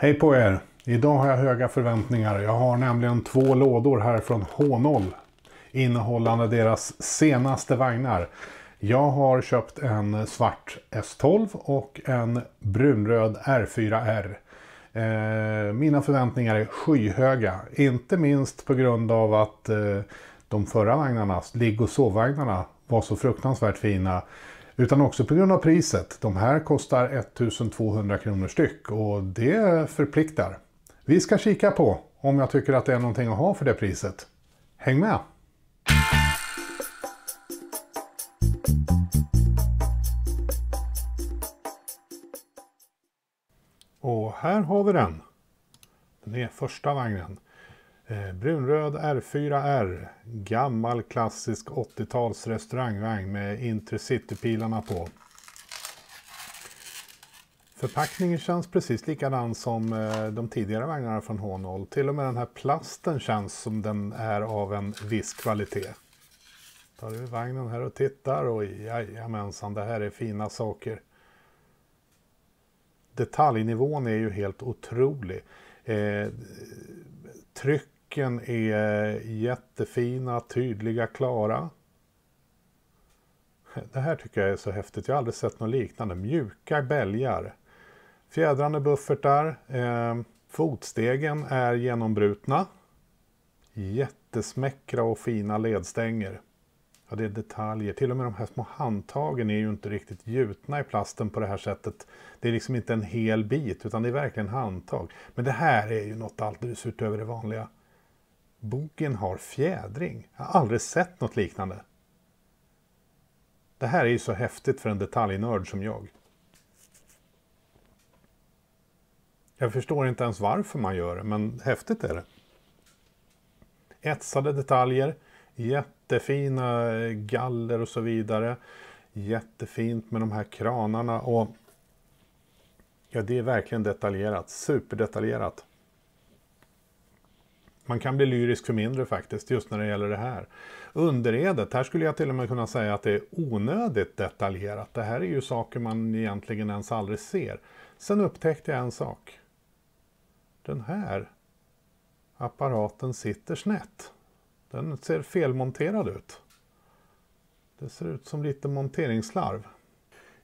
Hej på er! Idag har jag höga förväntningar. Jag har nämligen 2 lådor här från H0 innehållande deras senaste vagnar. Jag har köpt en svart S12 och en brunröd R4R. Mina förväntningar är skyhöga. Inte minst på grund av att de förra vagnarna, ligg- och sovvagnarna, var så fruktansvärt fina. Utan också på grund av priset. De här kostar 1200 kronor styck och det förpliktar. Vi ska kika på om jag tycker att det är någonting att ha för det priset. Häng med! Och här har vi den. Den är första vagnen. Brunröd R4R. Gammal klassisk 80-tals restaurangvagn med Intercity-pilarna på. Förpackningen känns precis likadan som de tidigare vagnarna från H0. Till och med den här plasten känns som den är av en viss kvalitet. Tar du vagnen här och tittar och jajamensan, det här är fina saker. Detaljnivån är ju helt otrolig. Trycken är jättefina, tydliga, klara. Det här tycker jag är så häftigt. Jag har aldrig sett något liknande. Mjuka bälgar. Fjädrande buffertar. Fotstegen är genombrutna. Jättesmäckra och fina ledstänger. Ja, det är detaljer. Till och med de här små handtagen är ju inte riktigt gjutna i plasten på det här sättet. Det är liksom inte en hel bit utan det är verkligen handtag. Men det här är ju något alldeles utöver det vanliga. Bogen har fjädring. Jag har aldrig sett något liknande. Det här är ju så häftigt för en detaljnörd som jag. Jag förstår inte ens varför man gör det, men häftigt är det. Etsade detaljer, jättefina galler och så vidare. Jättefint med de här kranarna och ja, det är verkligen detaljerat, superdetaljerat. Man kan bli lyrisk för mindre faktiskt, just när det gäller det här. Underredet, här skulle jag till och med kunna säga att det är onödigt detaljerat. Det här är ju saker man egentligen ens aldrig ser. Sen upptäckte jag en sak. Den här apparaten sitter snett. Den ser felmonterad ut. Det ser ut som lite monteringsslarv.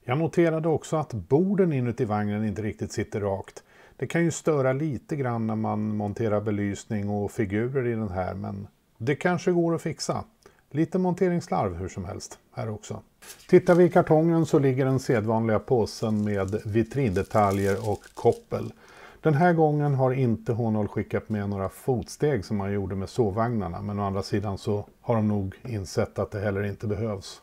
Jag noterade också att borden inuti vagnen inte riktigt sitter rakt. Det kan ju störa lite grann när man monterar belysning och figurer i den här, men det kanske går att fixa. Lite monteringsslarv hur som helst här också. Tittar vi i kartongen så ligger den sedvanliga påsen med vitrindetaljer och koppel. Den här gången har inte H0 skickat med några fotsteg som man gjorde med sovvagnarna, men å andra sidan så har de nog insett att det heller inte behövs.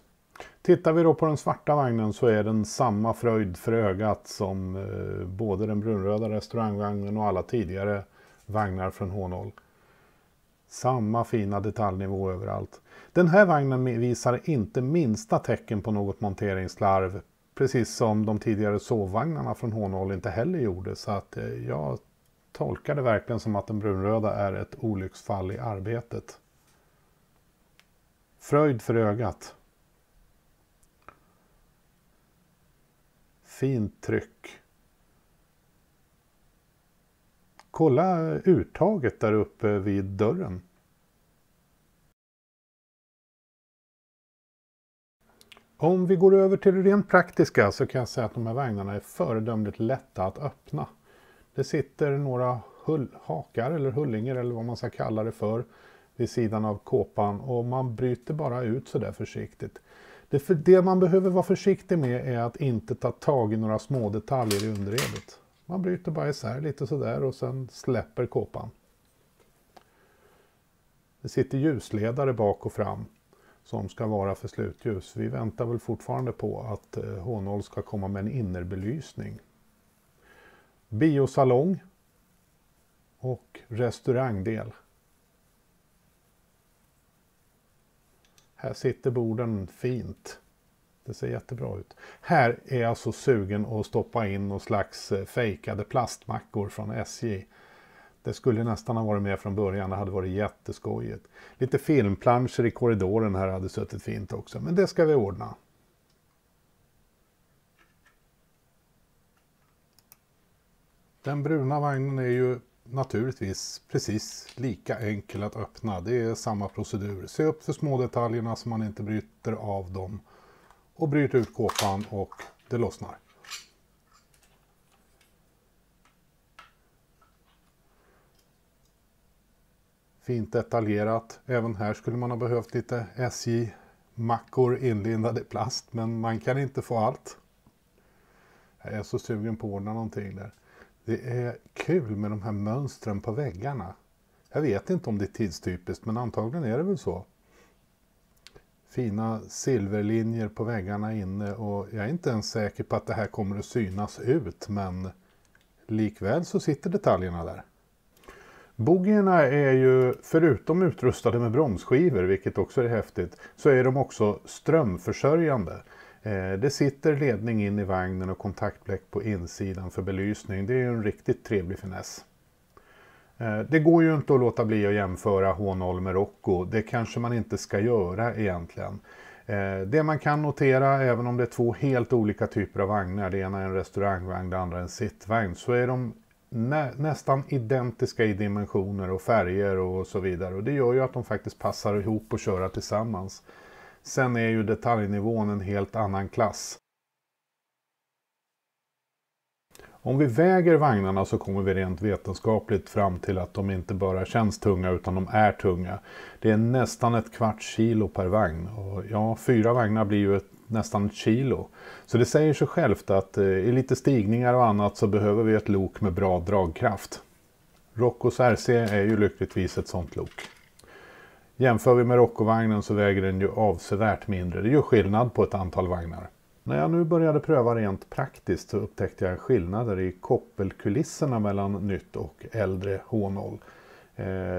Tittar vi då på den svarta vagnen så är den samma fröjd för ögat som både den brunröda restaurangvagnen och alla tidigare vagnar från H0. Samma fina detaljnivå överallt. Den här vagnen visar inte minsta tecken på något monteringsslarv, precis som de tidigare sovvagnarna från H0 inte heller gjorde, så att jag tolkar det verkligen som att den brunröda är ett olycksfall i arbetet. Fröjd för ögat. Fint tryck. Kolla uttaget där uppe vid dörren. Om vi går över till det rent praktiska så kan jag säga att de här vagnarna är föredömligt lätta att öppna. Det sitter några hakar eller hullingar eller vad man ska kalla det för vid sidan av kåpan och man bryter bara ut så där försiktigt. Det man behöver vara försiktig med är att inte ta tag i några små detaljer i underredet. Man bryter bara isär lite sådär och sen släpper kåpan. Det sitter ljusledare bak och fram som ska vara för slutljus. Vi väntar väl fortfarande på att H0 ska komma med en innerbelysning. Biosalong och restaurangdel. Här sitter borden fint. Det ser jättebra ut. Här är jag så sugen att stoppa in någon slags fejkade plastmackor från SJ. Det skulle nästan ha varit med från början. Det hade varit jätteskojigt. Lite filmplanscher i korridoren här hade suttit fint också. Men det ska vi ordna. Den bruna vagnen är ju naturligtvis precis lika enkel att öppna. Det är samma procedur. Se upp för små detaljerna så man inte bryter av dem. Och bryter ut kåpan och det lossnar. Fint detaljerat. Även här skulle man ha behövt lite SJ-mackor inlindade i plast. Men man kan inte få allt. Jag är så sugen på att ordna någonting där. Det är kul med de här mönstren på väggarna. Jag vet inte om det är tidstypiskt, men antagligen är det väl så. Fina silverlinjer på väggarna inne och jag är inte ens säker på att det här kommer att synas ut, men likväl så sitter detaljerna där. Boggierna är ju förutom utrustade med bromsskivor, vilket också är häftigt, så är de också strömförsörjande. Det sitter ledning in i vagnen och kontaktbleck på insidan för belysning. Det är en riktigt trevlig finess. Det går ju inte att låta bli att jämföra H0 med Rocco. Det kanske man inte ska göra egentligen. Det man kan notera, även om det är två helt olika typer av vagnar, det ena är en restaurangvagn, det andra är en sittvagn, så är de nästan identiska i dimensioner och färger och så vidare. Och det gör ju att de faktiskt passar ihop och köra tillsammans. Sen är ju detaljnivån en helt annan klass. Om vi väger vagnarna så kommer vi rent vetenskapligt fram till att de inte bara känns tunga utan de är tunga. Det är nästan ett kvarts kilo per vagn. Och ja, 4 vagnar blir ju nästan ett kilo. Så det säger sig självt att i lite stigningar och annat så behöver vi ett lok med bra dragkraft. Roccos RC är ju lyckligtvis ett sånt lok. Jämför vi med Rocco-vagnen så väger den ju avsevärt mindre. Det gör skillnad på ett antal vagnar. När jag nu började pröva rent praktiskt så upptäckte jag skillnader i koppelkulisserna mellan nytt och äldre H0.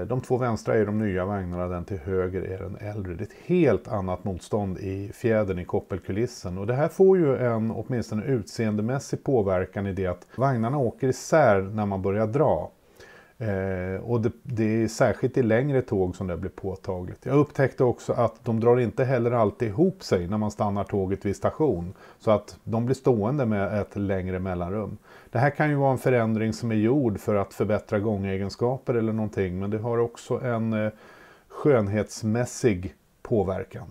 De två vänstra är de nya vagnarna, den till höger är den äldre. Det är ett helt annat motstånd i fjädern i koppelkulissen. Och det här får ju en åtminstone utseendemässig påverkan i det att vagnarna åker isär när man börjar dra. Och det är särskilt i längre tåg som det blir påtagligt. Jag upptäckte också att de drar inte heller alltid ihop sig när man stannar tåget vid station. Så att de blir stående med ett längre mellanrum. Det här kan ju vara en förändring som är gjord för att förbättra gångegenskaper eller någonting. Men det har också en skönhetsmässig påverkan.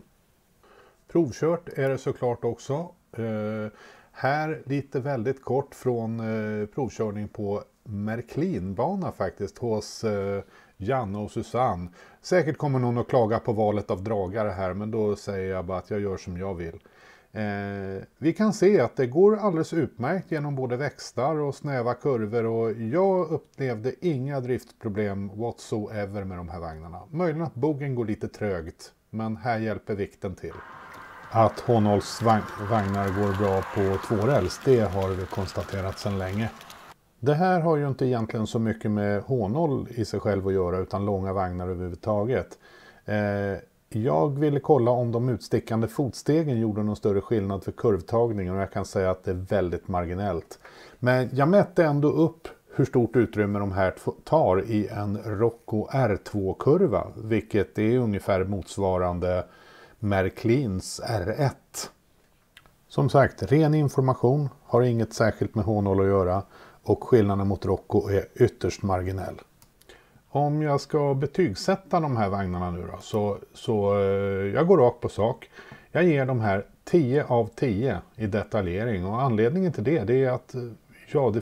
Provkört är det såklart också. Här lite väldigt kort från provkörning på Märklinbana faktiskt hos Janne och Susanne. Säkert kommer någon att klaga på valet av dragare här, men då säger jag bara att jag gör som jag vill. Vi kan se att det går alldeles utmärkt genom både växlar och snäva kurvor och jag upplevde inga driftproblem whatsoever med de här vagnarna. Möjligen att boggen går lite trögt, men här hjälper vikten till. Att H0s vagnar går bra på tvåräls, det har vi konstaterat sedan länge. Det här har ju inte egentligen så mycket med H0 i sig själv att göra utan långa vagnar överhuvudtaget. Jag ville kolla om de utstickande fotstegen gjorde någon större skillnad för kurvtagningen och jag kan säga att det är väldigt marginellt. Men jag mätte ändå upp hur stort utrymme de här tar i en Rocco R2-kurva, vilket är ungefär motsvarande Märklins R1. Som sagt, ren information, har inget särskilt med H0 att göra och skillnaden mot Rocco är ytterst marginell. Om jag ska betygsätta de här vagnarna nu då, så jag går rakt på sak. Jag ger de här 10 av 10 i detaljering och anledningen till det är att ja,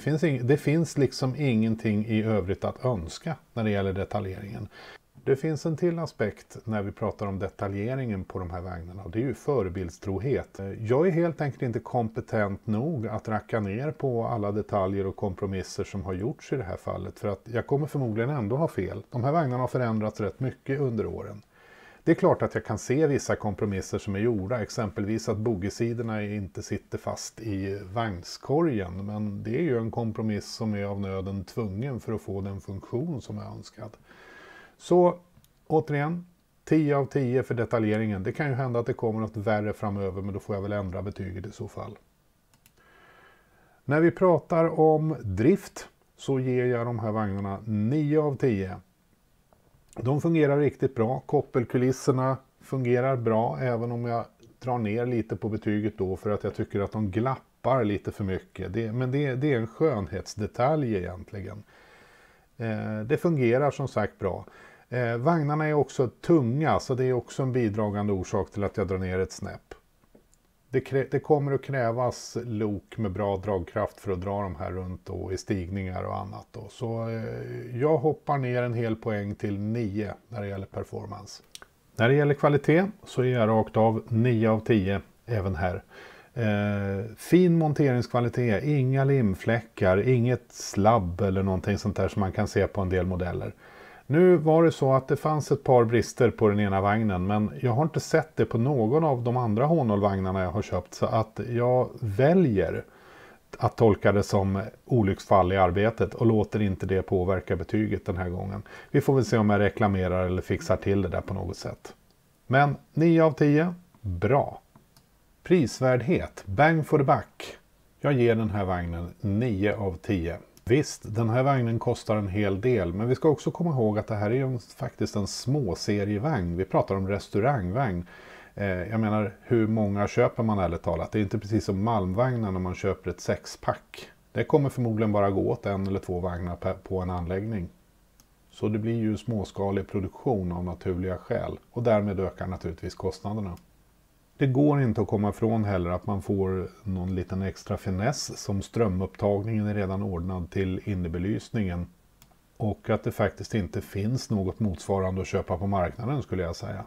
det finns liksom ingenting i övrigt att önska när det gäller detaljeringen. Det finns en till aspekt när vi pratar om detaljeringen på de här vagnarna och det är ju förebildstrohet. Jag är helt enkelt inte kompetent nog att racka ner på alla detaljer och kompromisser som har gjorts i det här fallet för att jag kommer förmodligen ändå ha fel. De här vagnarna har förändrats rätt mycket under åren. Det är klart att jag kan se vissa kompromisser som är gjorda, exempelvis att boggiesidorna inte sitter fast i vagnskorgen, men det är ju en kompromiss som är av nöden tvungen för att få den funktion som är önskad. Så återigen, 10 av 10 för detaljeringen. Det kan ju hända att det kommer något värre framöver men då får jag väl ändra betyget i så fall. När vi pratar om drift så ger jag de här vagnarna 9 av 10. De fungerar riktigt bra. Koppelkulisserna fungerar bra även om jag drar ner lite på betyget då för att jag tycker att de glappar glappar lite för mycket. Men det är en skönhetsdetalj egentligen. Det fungerar som sagt bra. Vagnarna är också tunga, så det är också en bidragande orsak till att jag drar ner ett snäpp. Det kommer att krävas lok med bra dragkraft för att dra de här runt och i stigningar och annat. Då. Så jag hoppar ner en hel poäng till 9 när det gäller performance. När det gäller kvalitet så är jag rakt av 9 av 10 även här. Fin monteringskvalitet, inga limfläckar, inget slabb eller någonting sånt där som man kan se på en del modeller. Nu var det så att det fanns ett par brister på den ena vagnen, men jag har inte sett det på någon av de andra H0-vagnarna jag har köpt, så att jag väljer att tolka det som olycksfall i arbetet och låter inte det påverka betyget den här gången. Vi får väl se om jag reklamerar eller fixar till det där på något sätt. Men 9 av 10, bra. Prisvärdhet, bang for the buck. Jag ger den här vagnen 9 av 10. Visst, den här vagnen kostar en hel del, men vi ska också komma ihåg att det här är faktiskt en småserievagn. Vi pratar om restaurangvagn. Jag menar, hur många köper man ärligt talat? Det är inte precis som Malmvagnar när man köper ett 6-pack. Det kommer förmodligen bara gå åt 1 eller 2 vagnar på en anläggning. Så det blir ju småskalig produktion av naturliga skäl, och därmed ökar naturligtvis kostnaderna. Det går inte att komma ifrån heller att man får någon liten extra finess, som strömupptagningen är redan ordnad till innebelysningen. Och att det faktiskt inte finns något motsvarande att köpa på marknaden, skulle jag säga.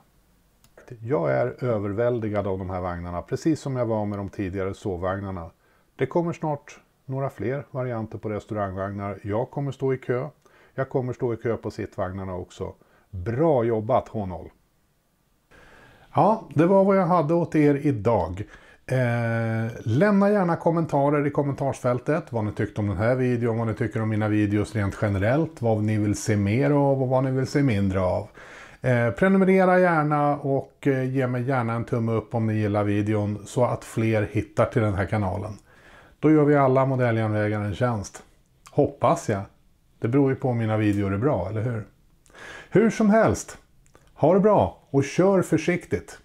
Jag är överväldigad av de här vagnarna, precis som jag var med de tidigare sovvagnarna. Det kommer snart några fler varianter på restaurangvagnar. Jag kommer stå i kö. Jag kommer stå i kö på sittvagnarna också. Bra jobbat H0! Ja, det var vad jag hade åt er idag. Lämna gärna kommentarer i kommentarsfältet. Vad ni tyckte om den här videon, vad ni tycker om mina videos rent generellt. Vad ni vill se mer av och vad ni vill se mindre av. Prenumerera gärna och ge mig gärna en tumme upp om ni gillar videon, så att fler hittar till den här kanalen. Då gör vi alla modelljärnvägare en tjänst. Hoppas jag. Det beror ju på om mina videor är bra, eller hur? Hur som helst. Ha det bra och kör försiktigt!